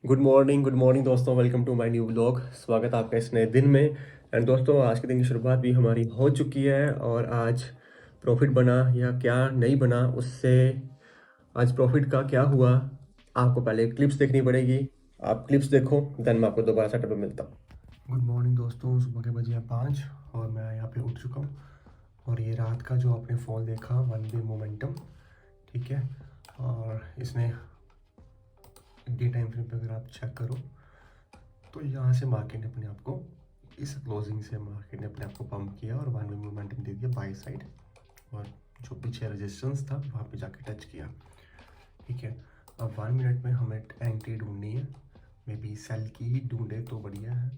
Good morning दोस्तों। Welcome to my new vlog. स्वागत है आपका इस नए दिन में। एंड दोस्तों, आज के दिन की शुरुआत भी हमारी हो चुकी है और आज प्रॉफिट बना या क्या नहीं बना, उससे आज प्रॉफिट का क्या हुआ आपको पहले क्लिप्स देखनी पड़ेगी। आप क्लिप्स देखो, देन मैं आपको दोबारा सेटअप में मिलता हूँ। गुड मॉर्निंग दोस्तों, सुबह के बजे हैं 5 और मैं यहाँ पे उठ चुका हूँ। और ये रात का जो आपने फ़ोन देखा वन वे मोमेंटम, ठीक है, और इसने डे टाइम फ्रेम पे अगर आप चेक करो तो यहाँ से मार्केट ने अपने आप को, इस क्लोजिंग से मार्केट ने अपने आप को पंप किया और वन वे मोमेंटम दे दिया बाई साइड, और जो पीछे रेजिस्टेंस था वहाँ पे जाके टच किया। ठीक है, अब 1 मिनट में हमें एंट्री ढूंढनी है। मे बी सेल की ही ढूंढे तो बढ़िया है,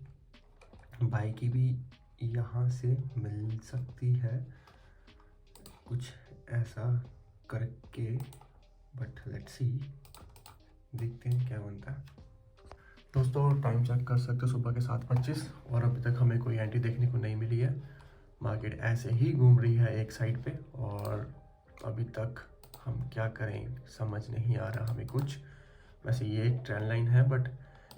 बाई की भी यहाँ से मिल सकती है कुछ ऐसा करके, बट लेट्स सी, देखते हैं क्या बनता है। दोस्तों, टाइम चेक कर सकते हो, सुबह के 7:25 और अभी तक हमें कोई एंट्री देखने को नहीं मिली है। मार्केट ऐसे ही घूम रही है एक साइड पे और अभी तक हम क्या करें समझ नहीं आ रहा हमें कुछ। वैसे ये एक ट्रेंड लाइन है, बट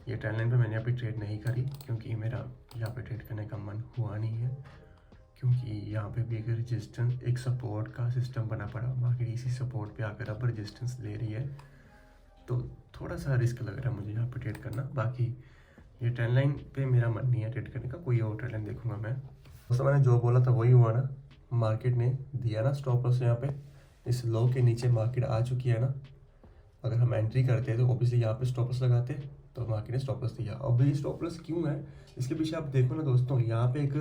ये ट्रेंड लाइन पे मैंने अभी ट्रेड नहीं करी क्योंकि मेरा यहाँ पे ट्रेड करने का मन हुआ नहीं है, क्योंकि यहाँ पे भी एक रेजिस्टेंस, एक सपोर्ट का सिस्टम बना पड़ा। मार्केट इसी सपोर्ट पे आकर अब रेजिस्टेंस ले रही है, तो थोड़ा सा रिस्क लग रहा है मुझे यहाँ पे ट्रेड करना। बाकी ये ट्रेंड लाइन पे मेरा मन नहीं है ट्रेड करने का, कोई और ट्रेंड लाइन देखूंगा मैं। दोस्तों, मैंने जो बोला था वही हुआ ना, मार्केट ने दिया ना स्टॉप लॉस। यहाँ पे इस लो के नीचे मार्केट आ चुकी है ना, अगर हम एंट्री करते हैं तो ऑब्वियसली यहाँ पे स्टॉप लॉस लगाते, तो मार्केट ने स्टॉप लॉस दिया। अब ये स्टॉप लॉस क्यों है, इसके पीछे आप देखो ना दोस्तों, यहाँ पे एक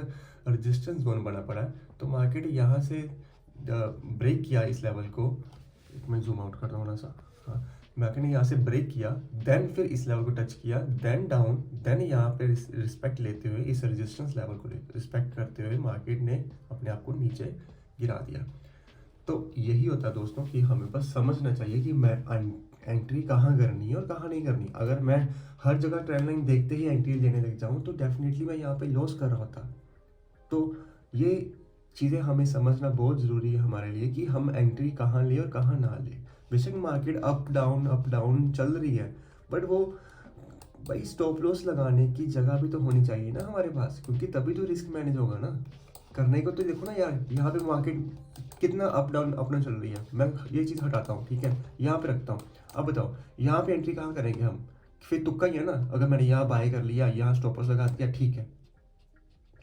रेजिस्टेंस जोन बना पड़ा है, तो मार्केट यहाँ से ब्रेक किया इस लेवल को। मैं जूम आउट करता हूँ थोड़ा सा। हाँ, मार्केट ने यहाँ से ब्रेक किया, देन फिर इस लेवल को टच किया, देन डाउन, देन यहाँ पे रिस्पेक्ट लेते हुए, इस रेजिस्टेंस लेवल को रिस्पेक्ट करते हुए मार्केट ने अपने आप को नीचे गिरा दिया। तो यही होता है दोस्तों कि हमें बस समझना चाहिए कि मैं एंट्री कहाँ करनी है और कहाँ नहीं करनी। अगर मैं हर जगह ट्रेंड लाइन देखते ही एंट्री लेने लग जाऊँ तो डेफिनेटली मैं यहाँ पे लॉस कर रहा होता। तो ये चीज़ें हमें समझना बहुत ज़रूरी है हमारे लिए कि हम एंट्री कहाँ लें और कहाँ ना लें। बेशक मार्केट अप डाउन चल रही है, बट वो भाई स्टॉप लॉस लगाने की जगह भी तो होनी चाहिए ना हमारे पास, क्योंकि तभी तो रिस्क मैनेज होगा ना। करने को तो देखो ना यार, यहाँ पे मार्केट कितना अप डाउन चल रही है। मैं ये चीज़ हटाता हूँ, ठीक है, यहाँ पे रखता हूँ। अब बताओ यहाँ पे एंट्री कहाँ करेंगे हम, फिर तुक्का ही है ना। अगर मैंने यहाँ बाय कर लिया, यहाँ स्टॉप लॉस लगा दिया, ठीक है,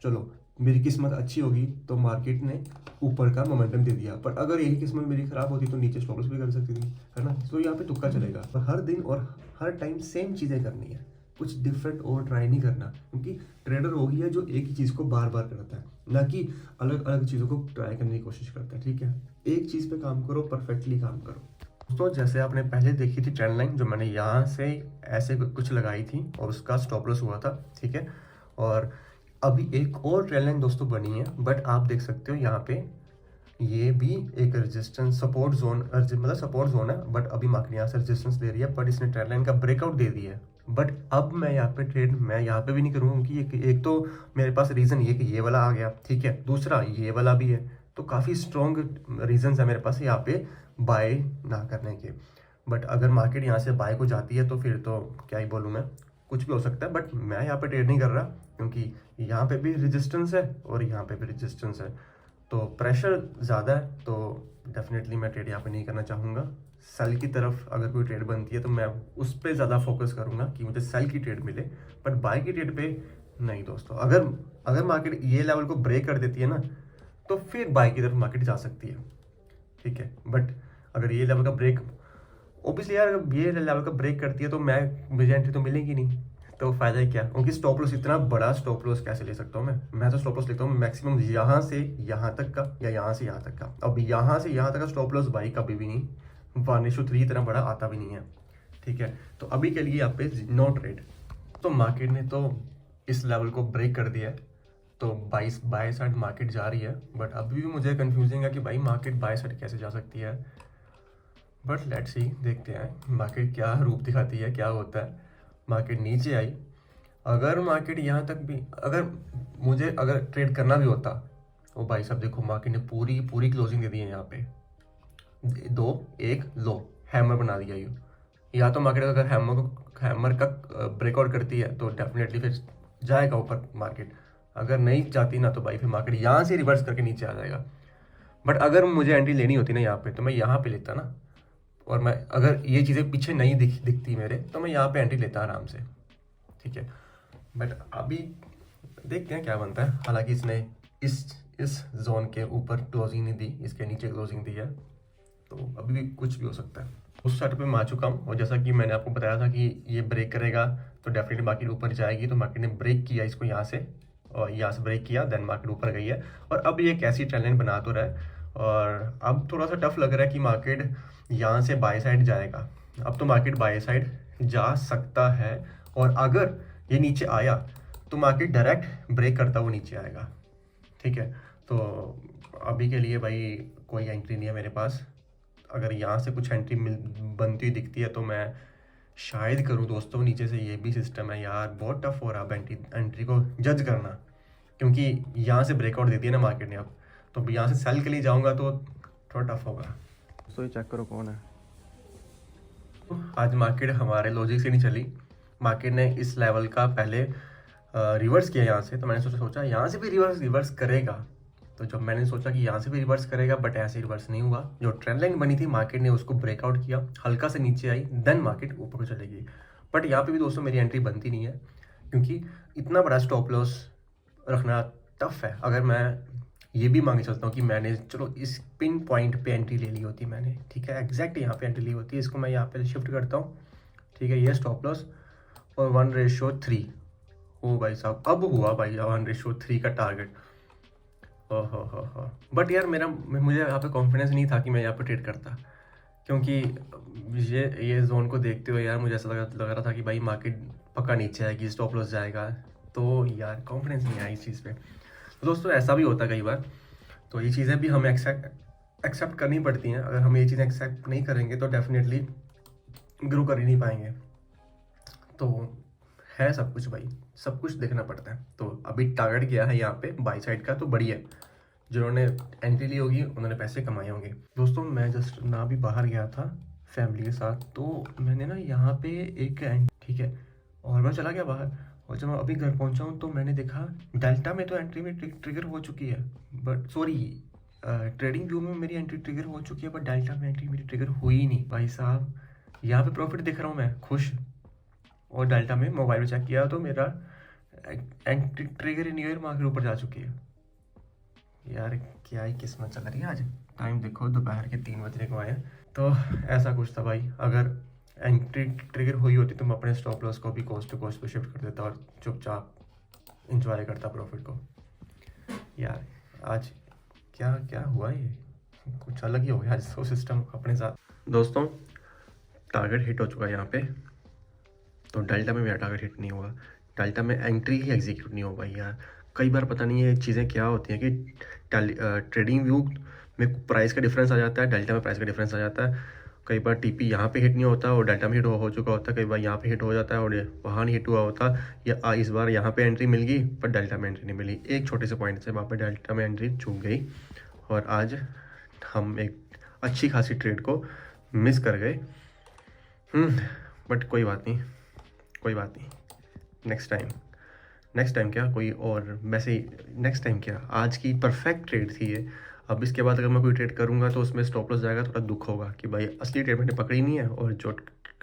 चलो मेरी किस्मत अच्छी होगी तो मार्केट ने ऊपर का मोमेंटम दे दिया, पर अगर यही किस्मत मेरी खराब होती तो नीचे स्टॉप लॉस भी कर सकती थी, है ना। तो यहाँ पे तुक्का चलेगा। पर हर दिन और हर टाइम सेम चीज़ें करनी है, कुछ डिफरेंट और ट्राई नहीं करना, क्योंकि ट्रेडर वही है जो एक ही चीज़ को बार बार करता है, ना कि अलग अलग चीज़ों को ट्राई करने की कोशिश करता है। ठीक है, एक चीज़ पे काम करो, परफेक्टली काम करो। तो जैसे आपने पहले देखी थी ट्रेंड लाइन, जो मैंने यहाँ से ऐसे कुछ लगाई थी और उसका स्टॉप लॉस हुआ था, ठीक है। और अभी एक और ट्रेंड लाइन दोस्तों बनी है, बट आप देख सकते हो यहाँ पे ये भी एक रेजिस्टेंस सपोर्ट जोन, मतलब सपोर्ट जोन है, बट अभी मार्केट यहाँ से रेजिस्टेंस दे रही है, बट इसने ट्रेंड लाइन का ब्रेकआउट दे दिया है। बट अब मैं यहाँ पे ट्रेड मैं यहाँ पे भी नहीं करूँगा, क्योंकि एक तो मेरे पास रीज़न ये कि ये वाला आ गया, ठीक है, दूसरा ये वाला भी है, तो काफ़ी स्ट्रॉन्ग रीजंस है मेरे पास यहाँ पे बाय ना करने के। बट अगर मार्केट यहाँ से बाय को जाती है तो फिर तो क्या ही बोलूँ मैं, कुछ भी हो सकता है। बट मैं यहाँ पे ट्रेड नहीं कर रहा, क्योंकि यहाँ पे भी रेजिस्टेंस है और यहाँ पे भी रेजिस्टेंस है, तो प्रेशर ज़्यादा है, तो डेफिनेटली मैं ट्रेड यहाँ पे नहीं करना चाहूँगा। सेल की तरफ अगर कोई ट्रेड बनती है तो मैं उस पर ज़्यादा फोकस करूँगा कि मुझे सेल की ट्रेड मिले, बट बाय की ट्रेड पे नहीं दोस्तों। अगर अगर मार्केट ये लेवल को ब्रेक कर देती है ना, तो फिर बाय की तरफ मार्केट जा सकती है, ठीक है। बट अगर ये लेवल का ब्रेक, ओबियसली यार, अगर ये लेवल का ब्रेक करती है तो मुझे एंट्री तो मिलेगी नहीं, तो फायदा ही क्या, क्योंकि स्टॉप लॉस, इतना बड़ा स्टॉप लॉस कैसे ले सकता हूँ मैं तो स्टॉप लॉस लेता हूँ मैक्सिमम यहाँ से यहाँ तक का, या यहाँ से यहाँ तक का। अब यहाँ से यहाँ तक का स्टॉप लॉस भाई कभी भी नहीं 1:3 इतना बड़ा आता भी नहीं है, ठीक है। तो अभी के लिए यहाँ पे नो ट्रेड। तो मार्केट ने तो इस लेवल को ब्रेक कर दिया है, तो बाय साइड मार्केट जा रही है, बट अभी भी मुझे कंफ्यूजिंग है कि भाई मार्केट बाय साइड कैसे जा सकती है। बट लेट्स सी, देखते हैं मार्केट क्या रूप दिखाती है, क्या होता है। मार्केट नीचे आई, अगर मार्केट यहाँ तक भी, अगर ट्रेड करना भी होता, ओ भाई साहब देखो मार्केट ने पूरी पूरी क्लोजिंग दे दी है यहाँ पे, 2 1 लो, हैमर बना दिया ये। या तो मार्केट अगर हैमर का ब्रेकआउट करती है तो डेफिनेटली फिर जाएगा ऊपर मार्केट। अगर नहीं जाती ना तो भाई फिर मार्केट यहाँ से रिवर्स करके नीचे आ जाएगा। बट अगर मुझे एंट्री लेनी होती ना यहाँ पे तो मैं यहाँ पे लेता ना, और मैं अगर ये चीज़ें पीछे नहीं दिखती मेरे तो मैं यहाँ पे एंट्री लेता आराम से, ठीक है। बट अभी देखते हैं क्या बनता है। हालांकि इसने इस जोन के ऊपर क्लोजिंग नहीं दी, इसके नीचे क्लोजिंग दी है, तो अभी भी कुछ भी हो सकता है। उस सेटअप पे मैं आ चुका हूँ, और जैसा कि मैंने आपको बताया था कि ये ब्रेक करेगा तो डेफिनेटली मार्केट ऊपर जाएगी। तो मार्केट ने ब्रेक किया इसको यहाँ से, और यहाँ से ब्रेक किया, देन मार्केट ऊपर गई है। और अब ये कैसी ट्रेंड लाइन बना तो रहा है, और अब थोड़ा सा टफ लग रहा है कि मार्केट यहाँ से बाय साइड जाएगा। अब तो मार्केट बाय साइड जा सकता है, और अगर ये नीचे आया तो मार्केट डायरेक्ट ब्रेक करता हुआ नीचे आएगा, ठीक है। तो अभी के लिए भाई कोई एंट्री नहीं है मेरे पास। अगर यहाँ से कुछ एंट्री बनती हुई दिखती है तो मैं शायद करूँ दोस्तों। नीचे से ये भी सिस्टम है यार, बहुत टफ हो रहा है एंट्री को जज करना, क्योंकि यहाँ से ब्रेकआउट दे दिया ना मार्केट ने। अब तो यहाँ से सेल के लिए जाऊँगा तो थोड़ा टफ होगा। तो ये चेक करो कौन है। आज मार्केट हमारे लॉजिक से नहीं चली, मार्केट ने इस लेवल का पहले रिवर्स किया यहाँ से। तो मैंने सोचा यहाँ से भी रिवर्स करेगा। तो जब मैंने सोचा कि यहाँ से भी रिवर्स करेगा, बट ऐसे रिवर्स नहीं हुआ। जो ट्रेंड लाइन बनी थी मार्केट ने उसको ब्रेकआउट किया, हल्का से नीचे आई, देन मार्केट ऊपर को चलेगी। बट यहाँ पे भी दोस्तों मेरी एंट्री बनती नहीं है, क्योंकि इतना बड़ा स्टॉप लॉस रखना टफ है। अगर मैं ये भी मांग चलता हूँ कि मैंने चलो इस पिन पॉइंट पे एंट्री ले ली होती मैंने, ठीक है, एग्जैक्ट यहाँ पे एंट्री ली होती है। इसको मैं यहाँ पे शिफ्ट करता हूँ, ठीक है, ये स्टॉप लॉस और 1:3। ओ भाई साहब, अब हुआ भाई 1:3 का टारगेट। हो। बट यार मुझे यहाँ पे कॉन्फिडेंस नहीं था कि मैं यहाँ पे ट्रेड करता, क्योंकि ये जोन को देखते हुए यार मुझे ऐसा लग रहा था कि भाई मार्केट पक्का नीचे आएगी, स्टॉप लॉस जाएगा। तो यार कॉन्फिडेंस नहीं आया इस चीज़ पे। तो दोस्तों ऐसा भी होता है कई बार, तो ये चीज़ें भी हमें एक्सेप्ट करनी पड़ती हैं। अगर हम ये चीज़ें एक्सेप्ट नहीं करेंगे तो डेफिनेटली ग्रो कर ही नहीं पाएंगे। तो है सब कुछ भाई, सब कुछ देखना पड़ता है। तो अभी टारगेट किया है यहाँ पे बाई साइड का, तो बढ़िया। जिन्होंने एंट्री ली होगी उन्होंने पैसे कमाए होंगे। दोस्तों मैं जस्ट ना भी बाहर गया था फैमिली के साथ, तो मैंने ना यहाँ पे एक ठीक है, और मैं चला गया बाहर, और जब मैं अभी घर पहुँचा हूँ तो मैंने देखा डेल्टा में तो एंट्री में ट्रिगर हो चुकी है, बट सॉरी ट्रेडिंग व्यू में मेरी एंट्री ट्रिगर हो चुकी है, बट डेल्टा में एंट्री मेरी ट्रिगर हुई ही नहीं भाई साहब। यहाँ पे प्रॉफिट दिख रहा हूँ मैं खुश, और डेल्टा में मोबाइल में चेक किया तो मेरा एंट्री ट्रिगर इन ईयर मार्केट ऊपर जा चुकी है। यार क्या ही किस्मत चल रही है आज। टाइम देखो दोपहर के 3 बजने को आए। तो ऐसा कुछ था भाई, अगर एंट्री ट्रिगर हुई होती तो मैं अपने स्टॉप लॉस को भी कोस्ट टू कोस्ट पे शिफ्ट कर देता और चुपचाप इंजॉय करता प्रॉफिट को। यार आज क्या क्या हुआ, ये कुछ अलग ही हो गया आज तो सिस्टम अपने साथ। दोस्तों टारगेट हिट हो चुका है यहाँ पे, तो डेल्टा में मेरा टारगेट हिट नहीं हुआ, डेल्टा में एंट्री ही एग्जीक्यूट नहीं हो पाई यार। कई बार पता नहीं ये चीज़ें क्या होती हैं कि ट्रेडिंग व्यू में प्राइस का डिफरेंस आ जाता है, डेल्टा में प्राइस का डिफरेंस आ जाता है। कई बार टीपी यहाँ पे हिट नहीं होता और डेल्टा में हिट हो चुका होता है, कई बार यहाँ पे हिट हो जाता है और वहाँ नहीं हिट हुआ होता, या इस बार यहाँ पे एंट्री मिल गई पर डेल्टा में एंट्री नहीं मिली। एक छोटे से पॉइंट से वहाँ पर डेल्टा में एंट्री चूक गई, और आज हम एक अच्छी खासी ट्रेड को मिस कर गए। बट कोई बात नहीं, कोई बात नहीं, नेक्स्ट टाइम क्या कोई और, वैसे नेक्स्ट टाइम क्या, आज की परफेक्ट ट्रेड थी ये। अब इसके बाद अगर मैं कोई ट्रेड करूँगा तो उसमें स्टॉप लॉस जाएगा, थोड़ा दुख होगा कि भाई असली ट्रेड मैंने पकड़ी नहीं है और जो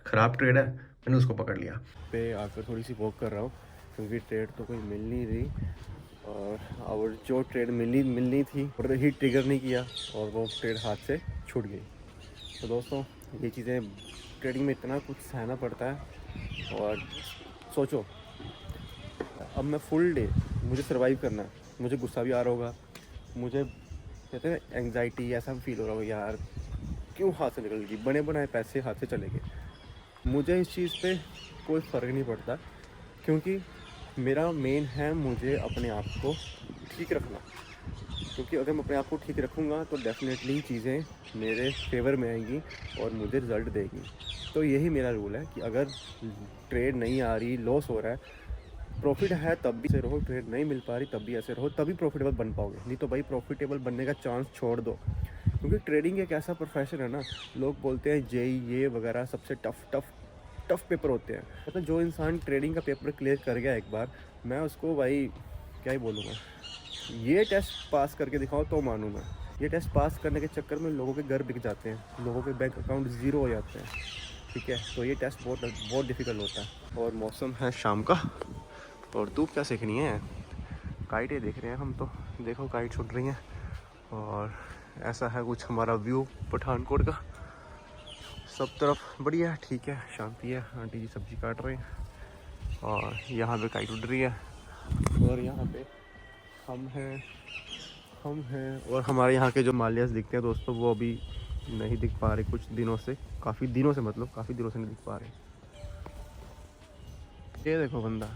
ख़राब ट्रेड है मैंने उसको पकड़ लिया। पे आकर थोड़ी सी वॉक कर रहा हूँ क्योंकि ट्रेड तो कोई मिल नहीं रही, और जो ट्रेड मिलनी थी और ही ट्रिगर नहीं किया और वो ट्रेड हाथ से छूट गई। तो दोस्तों ये चीज़ें ट्रेडिंग में इतना कुछ सहना पड़ता है, और सोचो अब मैं फुल डे मुझे सर्वाइव करना है, मुझे गुस्सा भी आ रहा होगा, मुझे कहते हैं एंग्जाइटी ऐसा भी फील हो रहा होगा यार क्यों हाथ से निकल गई, बने बनाए पैसे हाथ से चले गए। मुझे इस चीज़ पे कोई फ़र्क नहीं पड़ता, क्योंकि मेरा मेन है मुझे अपने आप को ठीक रखना, क्योंकि अगर मैं अपने आप को ठीक रखूँगा तो डेफिनेटली चीज़ें मेरे फेवर में आएंगी और मुझे रिज़ल्ट देगी। तो यही मेरा रूल है कि अगर ट्रेड नहीं आ रही, लॉस हो रहा है, प्रॉफिट है तब भी ऐसे रहो, ट्रेड नहीं मिल पा रही तब भी ऐसे रहो, तभी प्रॉफिटेबल बन पाओगे। नहीं तो भाई प्रॉफिटेबल बनने का चांस छोड़ दो, क्योंकि ट्रेडिंग एक ऐसा प्रोफेशन है ना, लोग बोलते हैं जेई ये वगैरह सबसे टफ टफ पेपर होते हैं। मतलब जो इंसान ट्रेडिंग का पेपर क्लियर कर गया एक बार, मैं उसको भाई क्या ही बोलूँगा, ये टेस्ट पास करके दिखाओ तो मानूँ मैं। ये टेस्ट पास करने के चक्कर में लोगों के घर बिक जाते हैं, लोगों के बैंक अकाउंट ज़ीरो हो जाते हैं, ठीक है। तो ये टेस्ट बहुत डिफ़िकल्ट होता है। और मौसम है शाम का और धूप क्या सेकनी है, काइटें देख रहे हैं हम तो, देखो काइट छुट रही हैं। और ऐसा है कुछ हमारा व्यू पठानकोट का, सब तरफ बढ़िया ठीक है, शांति है। आंटी जी सब्जी काट रहे हैं और यहाँ पे काइट उड़ रही है और यहाँ पे हम हैं और हमारे यहाँ के जो मालियास दिखते हैं दोस्तों, वो अभी नहीं दिख पा रहे कुछ दिनों से, काफ़ी दिनों से नहीं दिख पा रहे। ये देखो बंदा,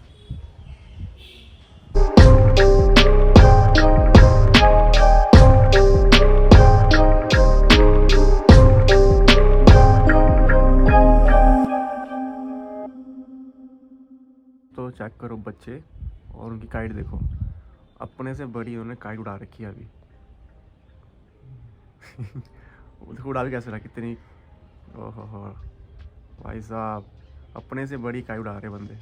तो चेक करो बच्चे और उनकी काइट देखो, अपने से बड़ी उन्होंने काइट उड़ा रखी है अभी। देखो उड़ा भी कैसे रहा, कितनी, ओहो भाई साहब, अपने से बड़ी काइट उड़ा रहे बंदे।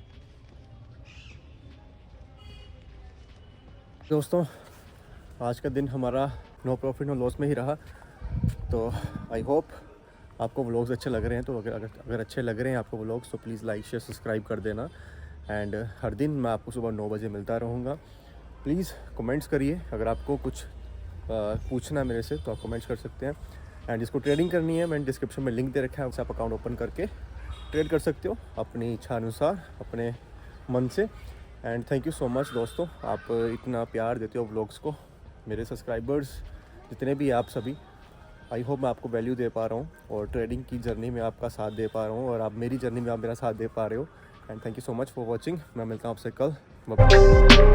दोस्तों आज का दिन हमारा नो प्रॉफिट नो लॉस में ही रहा। तो आई होप आपको व्लॉग्स अच्छे लग रहे हैं। तो अगर अच्छे लग रहे हैं आपको व्लॉग्स, तो प्लीज़ लाइक शेयर सब्सक्राइब कर देना। एंड हर दिन मैं आपको सुबह 9 बजे मिलता रहूँगा। प्लीज़ कमेंट्स करिए, अगर आपको कुछ पूछना है मेरे से तो आप कमेंट्स कर सकते हैं। एंड जिसको ट्रेडिंग करनी है, मैंने डिस्क्रिप्शन में लिंक दे रखा है, उससे आप अकाउंट ओपन करके ट्रेड कर सकते हो अपनी इच्छा अनुसार, अपने मन से। And thank you so much दोस्तों, आप इतना प्यार देते हो व्लॉग्स को, मेरे सब्सक्राइबर्स जितने भी आप सभी, आई होप मैं आपको वैल्यू दे पा रहा हूँ और ट्रेडिंग की जर्नी में आपका साथ दे पा रहा हूँ और आप मेरी जर्नी में आप मेरा साथ दे पा रहे हो। And thank you so much for watching. मैं मिलता हूँ आपसे कल। बाय।